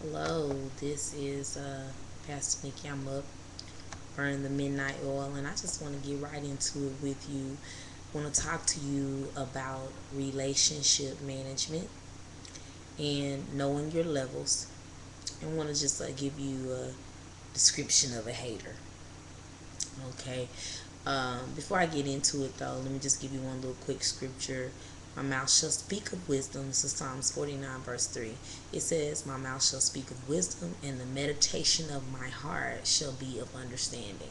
Hello, this is Pastor Nikki. I'm up burning the midnight oil, and I just want to get right into it with you. I want to talk to you about relationship management and knowing your levels. I want to just give you a description of a hater. Okay. Before I get into it, though, let me just give you one little quick scripture. My mouth shall speak of wisdom. This is Psalms 49, verse 3. It says, my mouth shall speak of wisdom, and the meditation of my heart shall be of understanding.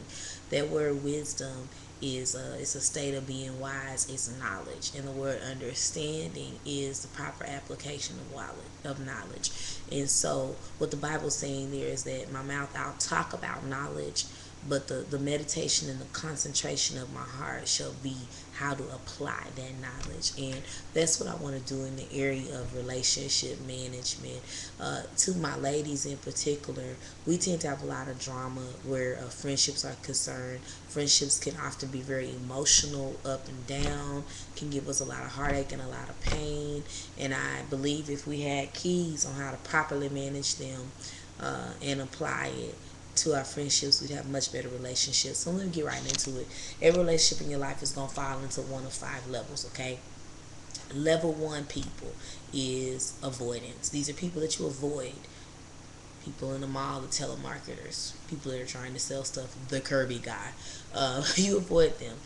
That word wisdom is it's a state of being wise, it's knowledge. And the word understanding is the proper application of knowledge. And so what the Bible's saying there is that my mouth, I'll talk about knowledge, but the meditation and the concentration of my heart shall be how to apply that knowledge. And that's what I want to do in the area of relationship management. To my ladies in particular, we tend to have a lot of drama where friendships are concerned. Friendships can often be very emotional, up and down, can give us a lot of heartache and a lot of pain. And I believe if we had keys on how to properly manage them and apply it to our friendships, we'd have much better relationships. So let me get right into it. Every relationship in your life is going to fall into one of 5 levels, okay? Level 1 people is avoidance. These are people that you avoid. People in the mall, the telemarketers, people that are trying to sell stuff, the Kirby guy. You avoid them.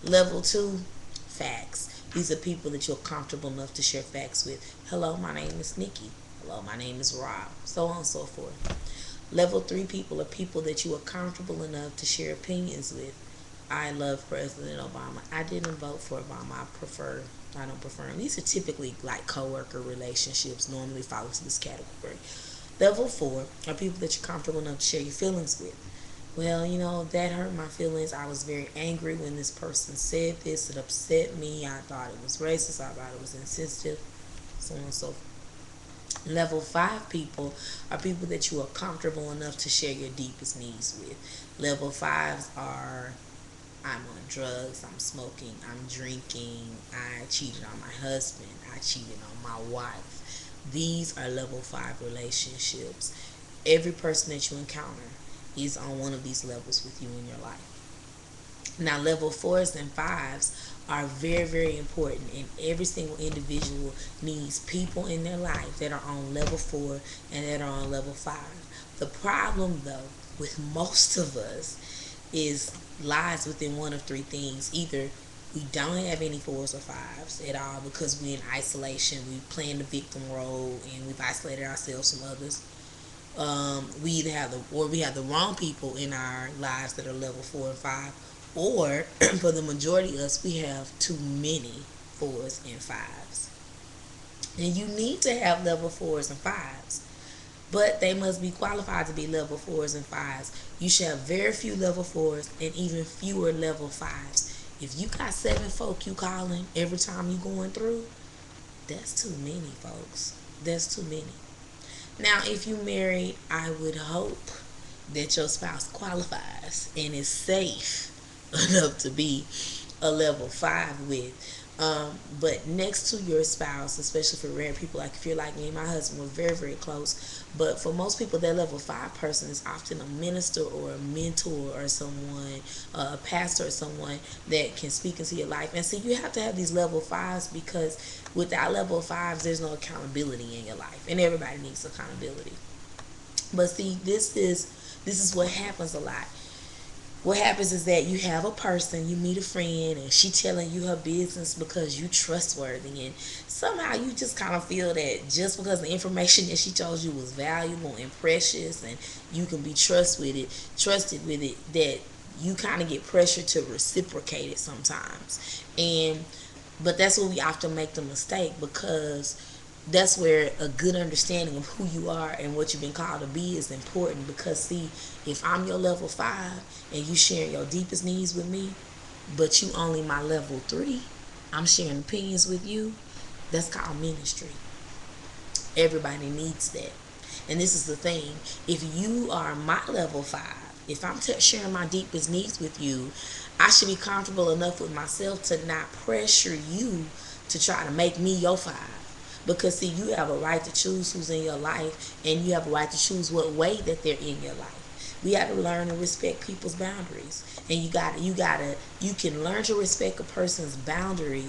Level 2, facts. These are people that you're comfortable enough to share facts with. Hello, my name is Nikki. Hello, my name is Rob. So on and so forth. Level 3 people are people that you are comfortable enough to share opinions with. I love President Obama. I didn't vote for Obama. I don't prefer him. These are typically like coworker relationships, normally fall into this category. Level 4 are people that you're comfortable enough to share your feelings with. Well, that hurt my feelings. I was very angry when this person said this. It upset me. I thought it was racist. I thought it was insensitive. So on and so forth. Level 5 people are people that you are comfortable enough to share your deepest needs with. Level 5s are, I'm on drugs, I'm smoking, I'm drinking, I cheated on my husband, I cheated on my wife. These are level 5 relationships. Every person that you encounter is on one of these levels with you in your life. Now, level 4s and 5s are very, very important, and every single individual needs people in their life that are on level 4 and that are on level 5. The problem, though, with most of us is lies within one of 3 things. Either we don't have any 4s or 5s at all because we're in isolation, we playing the victim role, and we've isolated ourselves from others. We either have the wrong people in our lives that are level 4 and 5, or for the majority of us, we have too many 4s and 5s. And you need to have level 4s and 5s, but they must be qualified to be level 4s and 5s. You should have very few level 4s and even fewer level 5s. If you got 7 folk you calling every time you going through, that's too many, folks. That's too many. Now, if you married, I would hope that your spouse qualifies and is safe enough to be a level 5 with. But next to your spouse, especially for rare people, like if you're like me and my husband, we're very, very close. But for most people, that level 5 person is often a minister or a mentor or someone, a pastor or someone that can speak into your life. And see, you have to have these level 5s because without level 5s, there's no accountability in your life. And everybody needs accountability. But see, this is what happens a lot. What happens is that you have a person, you meet a friend, and she telling you her business because you trustworthy, and somehow you just kind of feel that just because the information that she told you was valuable and precious, and you can be trusted with it, that you kind of get pressure to reciprocate it sometimes. And but that's where we often make the mistake, because that's where a good understanding of who you are and what you've been called to be is important. Because see, if I'm your level 5 and you sharing your deepest needs with me, but you only my level 3, I'm sharing opinions with you, that's called ministry. Everybody needs that. And this is the thing: if you are my level 5, if I'm sharing my deepest needs with you, I should be comfortable enough with myself to not pressure you to try to make me your 5. Because see, you have a right to choose who's in your life, and you have a right to choose what way that they're in your life. We got to learn to respect people's boundaries, and you can learn to respect a person's boundary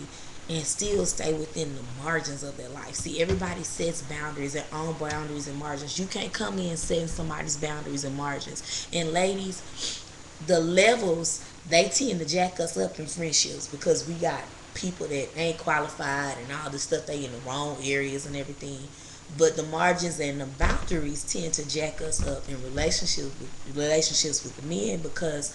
and still stay within the margins of their life. See, everybody sets boundaries, their own boundaries and margins. You can't come in setting somebody's boundaries and margins. And ladies, the levels, they tend to jack us up in friendships because we got people that ain't qualified and all this stuff, they in the wrong areas and everything. But the margins and the boundaries tend to jack us up in relationships with the men, because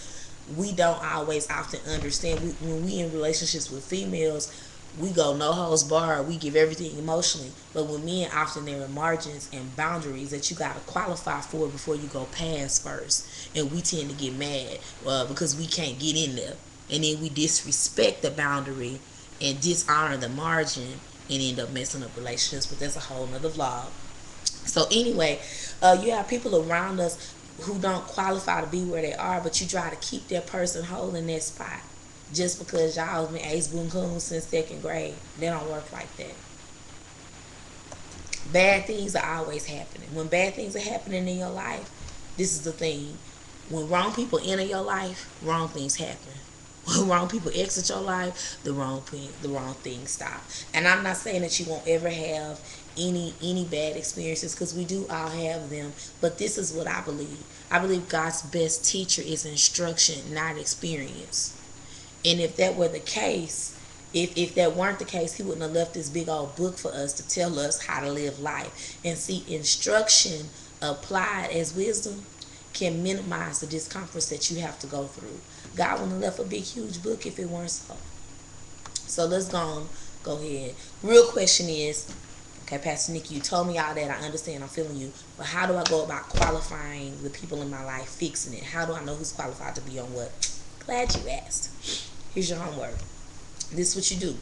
we don't always often understand. When we in relationships with females, we go no holds barred. We give everything emotionally. But with men, often there are margins and boundaries that you got to qualify for before you go past first. And we tend to get mad because we can't get in there. And then we disrespect the boundary and dishonor the margin and end up messing up relationships. But that's a whole nother vlog. So anyway, you have people around us who don't qualify to be where they are, but you try to keep that person holding that spot just because y'all been ace boon coon since second grade. They don't work like that. Bad things are always happening. When bad things are happening in your life, this is the thing. When wrong people enter your life, wrong things happen. When wrong people exit your life, the wrong things stop. And I'm not saying that you won't ever have any bad experiences, because we do all have them. But this is what I believe. I believe God's best teacher is instruction, not experience. And if that were the case, if that weren't the case, he wouldn't have left this big old book for us to tell us how to live life. And see, instruction applied as wisdom can minimize the discomforts that you have to go through. God wouldn't have left a big, huge book if it weren't so. So let's go ahead. Real question is, okay, Pastor Nikki, you told me all that. I understand. I'm feeling you. But how do I go about qualifying the people in my life, fixing it? How do I know who's qualified to be on what? Glad you asked. Here's your homework. This is what you do.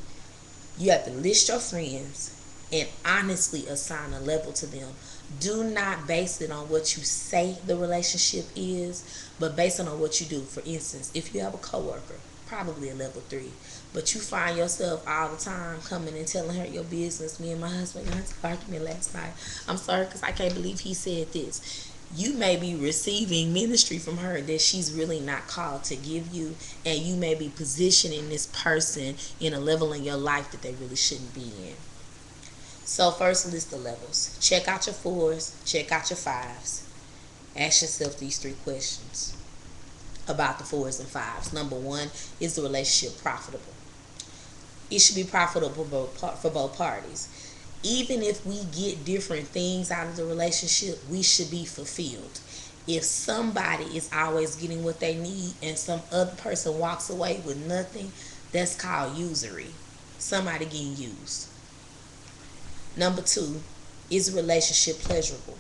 You have to list your friends and honestly assign a level to them. Do not base it on what you say the relationship is, but based on what you do. For instance, if you have a coworker, probably a level 3, but you find yourself all the time coming and telling her your business. Me and my husband got into an argument last night. I'm sorry because I can't believe he said this. You may be receiving ministry from her that she's really not called to give you, and you may be positioning this person in a level in your life that they really shouldn't be in. So first, list the levels. Check out your 4s, check out your 5s. Ask yourself these 3 questions about the 4s and 5s. Number 1, is the relationship profitable? It should be profitable for both parties. Even if we get different things out of the relationship, we should be fulfilled. If somebody is always getting what they need and some other person walks away with nothing, that's called usury. Somebody getting used. Number 2, is the relationship pleasurable?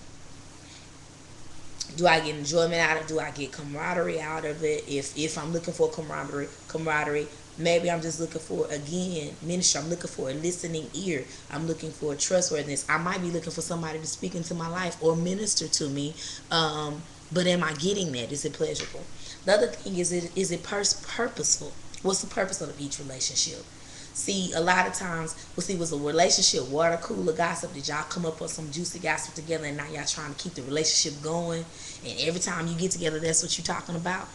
Do I get enjoyment out of it? Do I get camaraderie out of it? If I'm looking for camaraderie, maybe I'm just looking for, again, ministry. I'm looking for a listening ear. I'm looking for trustworthiness. I might be looking for somebody to speak into my life or minister to me. But am I getting that? Is it pleasurable? The other thing is it purposeful? What's the purpose of each relationship? See, a lot of times, was a relationship water cooler gossip? Did y'all come up with some juicy gossip together and now y'all trying to keep the relationship going? And every time you get together, that's what you're talking about?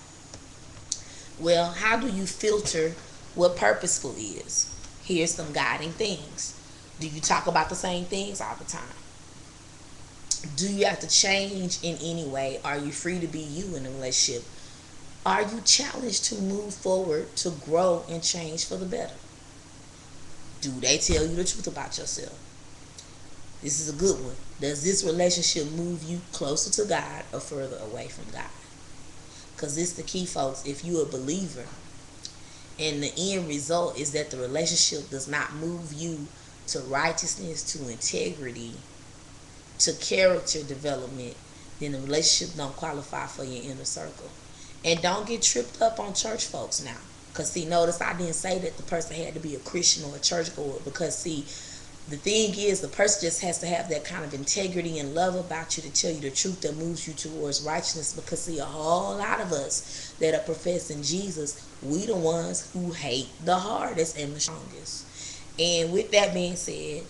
Well, how do you filter what purposeful is? Here's some guiding things. Do you talk about the same things all the time? Do you have to change in any way? Are you free to be you in a relationship? Are you challenged to move forward, to grow and change for the better? Do they tell you the truth about yourself? This is a good one. Does this relationship move you closer to God or further away from God? Because this is the key, folks. If you're a believer and the end result is that the relationship does not move you to righteousness, to integrity, to character development, then the relationship don't qualify for your inner circle. And don't get tripped up on church folks now. Because, see, notice I didn't say that the person had to be a Christian or a churchgoer. Because, see, the thing is, the person just has to have that kind of integrity and love about you to tell you the truth that moves you towards righteousness. Because, see, a whole lot of us that are professing Jesus, we the ones who hate the hardest and the strongest. And with that being said,